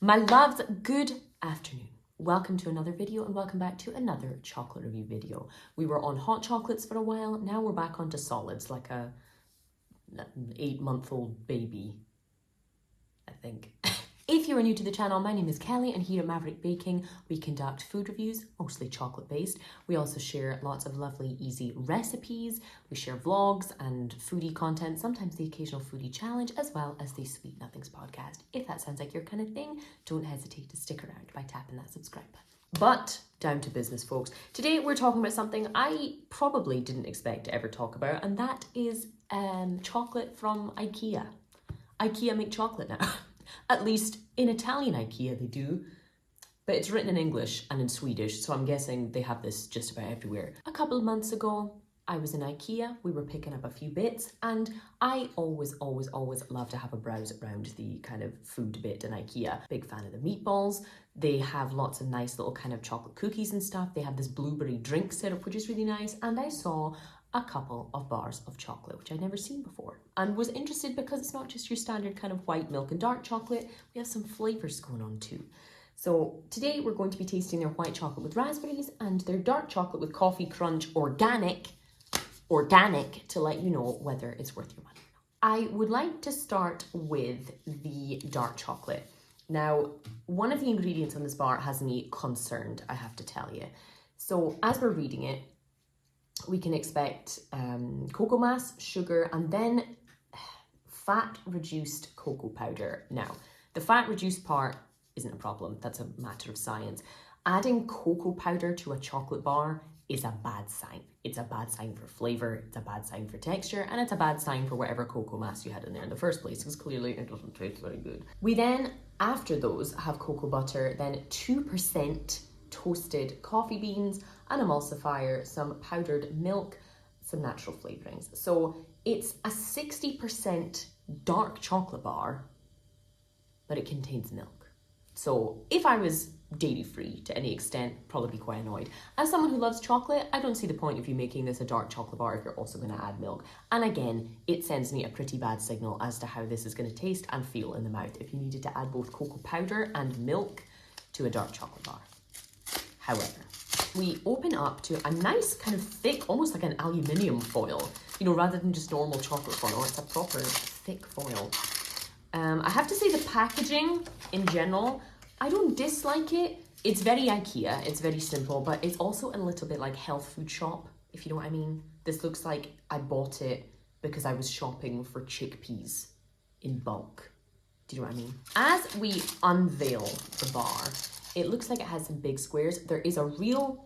My loves, good afternoon. Welcome to another video and welcome back to another chocolate review video. We were on hot chocolates for a while, now we're back onto solids like an 8-month-old baby, I think. If you are new to the channel, my name is Kelly and here at Maverick Baking we conduct food reviews, mostly chocolate based. We also share lots of lovely easy recipes, we share vlogs and foodie content, sometimes the occasional foodie challenge, as well as the Sweet Nothings podcast. If that sounds like your kind of thing, don't hesitate to stick around by tapping that subscribe button. But down to business, folks. Today we're talking about something I probably didn't expect to ever talk about, and that is chocolate from IKEA. IKEA make chocolate now. At least in Italian IKEA they do, but it's written in English and in Swedish, so I'm guessing they have this just about everywhere. A couple of months ago, I was in IKEA, we were picking up a few bits, and I always love to have a browse around the kind of food bit in IKEA. Big fan of the meatballs. They have lots of nice little kind of chocolate cookies and stuff. They have this blueberry drink setup, which is really nice, and I saw a couple of bars of chocolate, which I'd never seen before, and was interested because it's not just your standard kind of white milk and dark chocolate. We have some flavors going on too. So today we're going to be tasting their white chocolate with raspberries and their dark chocolate with coffee crunch organic to let you know whether it's worth your money. I would like to start with the dark chocolate. Now, one of the ingredients on this bar has me concerned, I have to tell you. So as we're reading it, we can expect cocoa mass, sugar, and then fat-reduced cocoa powder. Now, the fat-reduced part isn't a problem. That's a matter of science. Adding cocoa powder to a chocolate bar is a bad sign. It's a bad sign for flavor, it's a bad sign for texture, and it's a bad sign for whatever cocoa mass you had in there in the first place, because clearly it doesn't taste very good. We then, after those, have cocoa butter, then 2% toasted coffee beans, an emulsifier, some powdered milk, some natural flavorings. So it's a 60% dark chocolate bar, but it contains milk. So if I was dairy-free to any extent, probably be quite annoyed. As someone who loves chocolate, I don't see the point of you making this a dark chocolate bar if you're also going to add milk. And again, it sends me a pretty bad signal as to how this is going to taste and feel in the mouth if you needed to add both cocoa powder and milk to a dark chocolate bar. However, we open up to a nice kind of thick, almost like an aluminium foil, you know, rather than just normal chocolate foil. It's a proper thick foil. I have to say the packaging in general, I don't dislike it. It's very IKEA, it's very simple, but it's also a little bit like health food shop, if you know what I mean. This looks like I bought it because I was shopping for chickpeas in bulk. Do you know what I mean? As we unveil the bar, it looks like it has some big squares. There is a real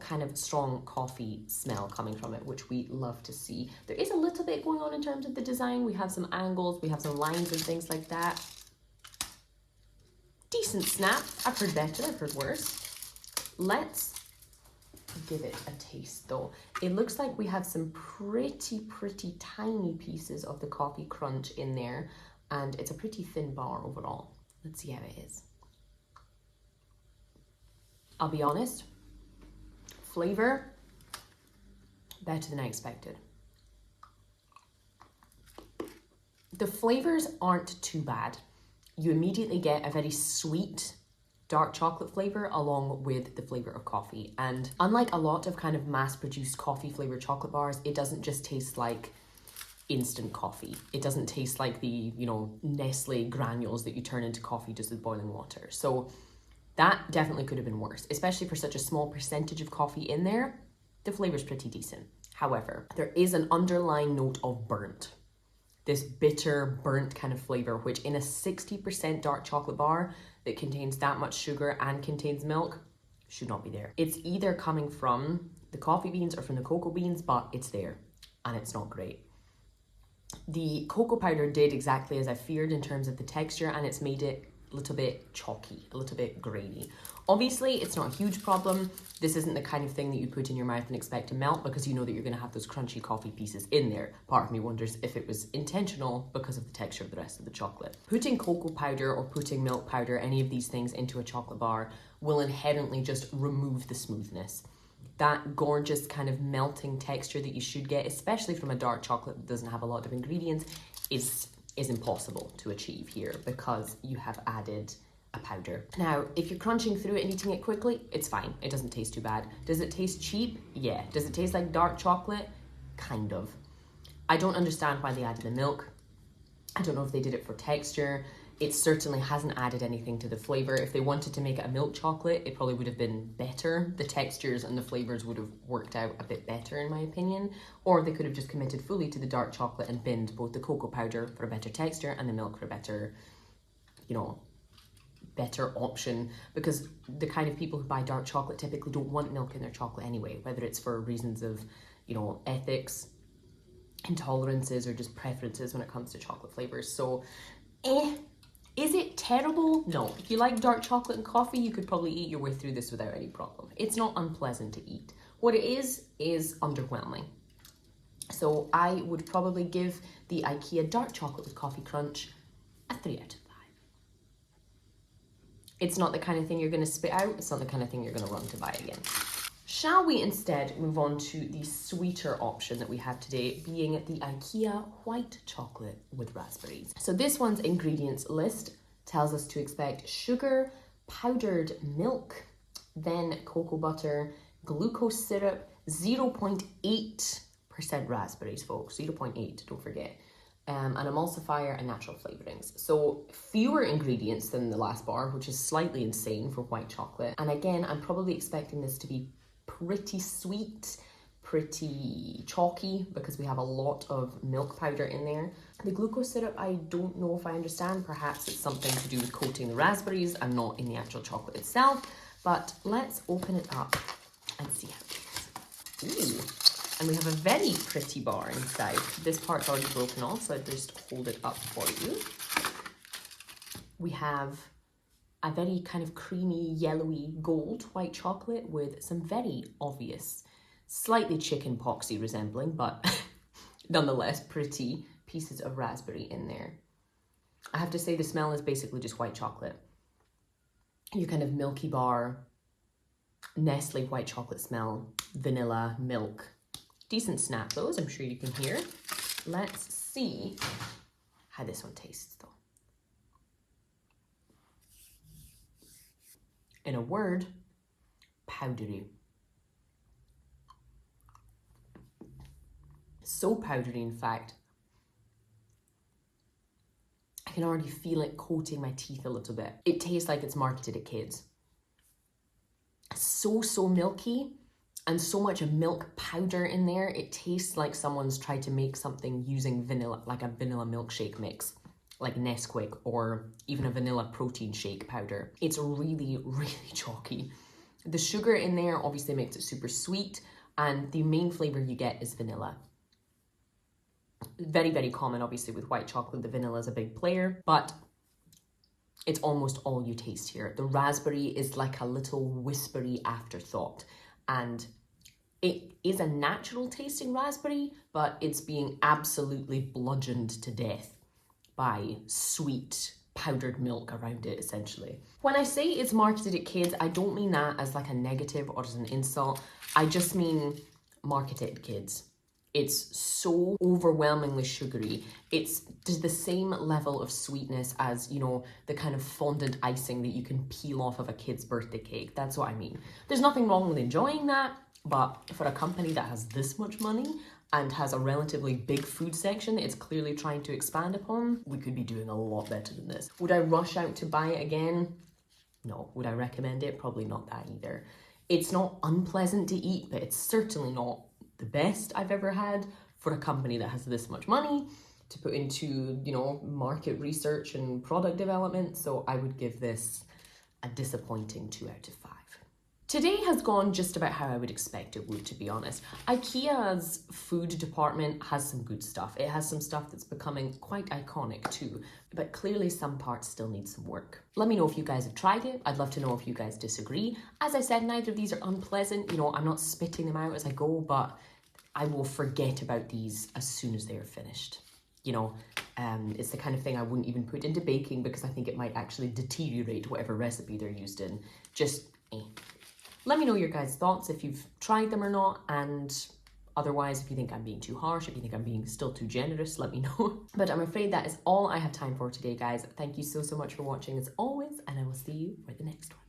kind of strong coffee smell coming from it, which we love to see. There is a little bit going on in terms of the design. We have some angles, we have some lines and things like that. Decent snap. I've heard better, I've heard worse. Let's give it a taste though. It looks like we have some pretty tiny pieces of the coffee crunch in there, and it's a pretty thin bar overall. Let's see how it is. I'll be honest, flavor, better than I expected. The flavors aren't too bad. You immediately get a very sweet dark chocolate flavor along with the flavor of coffee. And unlike a lot of kind of mass-produced coffee flavored chocolate bars, it doesn't just taste like instant coffee. It doesn't taste like the, you know, Nestle granules that you turn into coffee just with boiling water. So that definitely could have been worse, especially for such a small percentage of coffee in there. The flavor's pretty decent. However, there is an underlying note of burnt. This bitter, burnt kind of flavor, which in a 60% dark chocolate bar that contains that much sugar and contains milk, should not be there. It's either coming from the coffee beans or from the cocoa beans, but it's there, and it's not great. The cocoa powder did exactly as I feared in terms of the texture, and it's made it a little bit chalky, a little bit grainy. Obviously, it's not a huge problem. This isn't the kind of thing that you put in your mouth and expect to melt because you know that you're going to have those crunchy coffee pieces in there. Part of me wonders if it was intentional because of the texture of the rest of the chocolate. Putting cocoa powder or putting milk powder, any of these things into a chocolate bar will inherently just remove the smoothness. That gorgeous kind of melting texture that you should get, especially from a dark chocolate that doesn't have a lot of ingredients, is is impossible to achieve here because you have added a powder. Now, if you're crunching through it and eating it quickly, it's fine. It doesn't taste too bad. Does it taste cheap? Yeah. Does it taste like dark chocolate? Kind of. I don't understand why they added the milk. I don't know if they did it for texture. It certainly hasn't added anything to the flavor. If they wanted to make it a milk chocolate, it probably would have been better. The textures and the flavors would have worked out a bit better, in my opinion. Or they could have just committed fully to the dark chocolate and binned both the cocoa powder for a better texture and the milk for a better, better option, because the kind of people who buy dark chocolate typically don't want milk in their chocolate anyway, whether it's for reasons of, ethics, intolerances, or just preferences when it comes to chocolate flavors. So, is it terrible? No. If you like dark chocolate and coffee, you could probably eat your way through this without any problem. It's not unpleasant to eat. What it is underwhelming. So I would probably give the IKEA dark chocolate with coffee crunch a 3 out of 5. It's not the kind of thing you're going to spit out. It's not the kind of thing you're going to run to buy again. Shall we instead move on to the sweeter option that we have today, being the IKEA white chocolate with raspberries. So this one's ingredients list tells us to expect sugar, powdered milk, then cocoa butter, glucose syrup, 0.8% raspberries, folks, 0.8, don't forget. An emulsifier and natural flavorings. So fewer ingredients than the last bar, which is slightly insane for white chocolate. And again, I'm probably expecting this to be pretty sweet, pretty chalky, because we have a lot of milk powder in there. The glucose syrup, I don't know if I understand. Perhaps it's something to do with coating the raspberries and not in the actual chocolate itself. But let's open it up and see how it is. Ooh. And we have a very pretty bar inside. This part's already broken off, so I just hold it up for you. We have a very kind of creamy, yellowy gold white chocolate with some very obvious, slightly chicken poxy resembling, but nonetheless pretty pieces of raspberry in there. I have to say the smell is basically just white chocolate. Your kind of Milky Bar, Nestle white chocolate smell, vanilla, milk. Decent snap those, I'm sure you can hear. Let's see how this one tastes though. In a word, powdery. So powdery, in fact, I can already feel it coating my teeth a little bit. It tastes like it's marketed at kids. So milky. And so much milk powder in there, it tastes like someone's tried to make something using vanilla, like a vanilla milkshake mix, like Nesquik, or even a vanilla protein shake powder. It's really, really chalky. The sugar in there obviously makes it super sweet, and the main flavor you get is vanilla. Very, very common, obviously, with white chocolate. The vanilla is a big player, but it's almost all you taste here. The raspberry is like a little whispery afterthought. And it is a natural tasting raspberry, but it's being absolutely bludgeoned to death by sweet powdered milk around it, essentially. When I say it's marketed at kids, I don't mean that as like a negative or as an insult. I just mean marketed at kids. It's so overwhelmingly sugary. It's to the same level of sweetness as, the kind of fondant icing that you can peel off of a kid's birthday cake. That's what I mean. There's nothing wrong with enjoying that, but for a company that has this much money and has a relatively big food section that it's clearly trying to expand upon, we could be doing a lot better than this. Would I rush out to buy it again? No. Would I recommend it? Probably not that either. It's not unpleasant to eat, but it's certainly not the best I've ever had for a company that has this much money to put into, market research and product development. So I would give this a disappointing 2 out of 5. Today has gone just about how I would expect it would, to be honest. IKEA's food department has some good stuff. It has some stuff that's becoming quite iconic too, but clearly some parts still need some work. Let me know if you guys have tried it. I'd love to know if you guys disagree. As I said, neither of these are unpleasant. I'm not spitting them out as I go, but I will forget about these as soon as they are finished. It's the kind of thing I wouldn't even put into baking because I think it might actually deteriorate whatever recipe they're used in. Just, Let me know your guys' thoughts if you've tried them or not, and Otherwise, if you think I'm being too harsh, if you think I'm being still too generous, let me know. But I'm afraid that is all I have time for today, guys. Thank you so much for watching as always, and I will see you for the next one.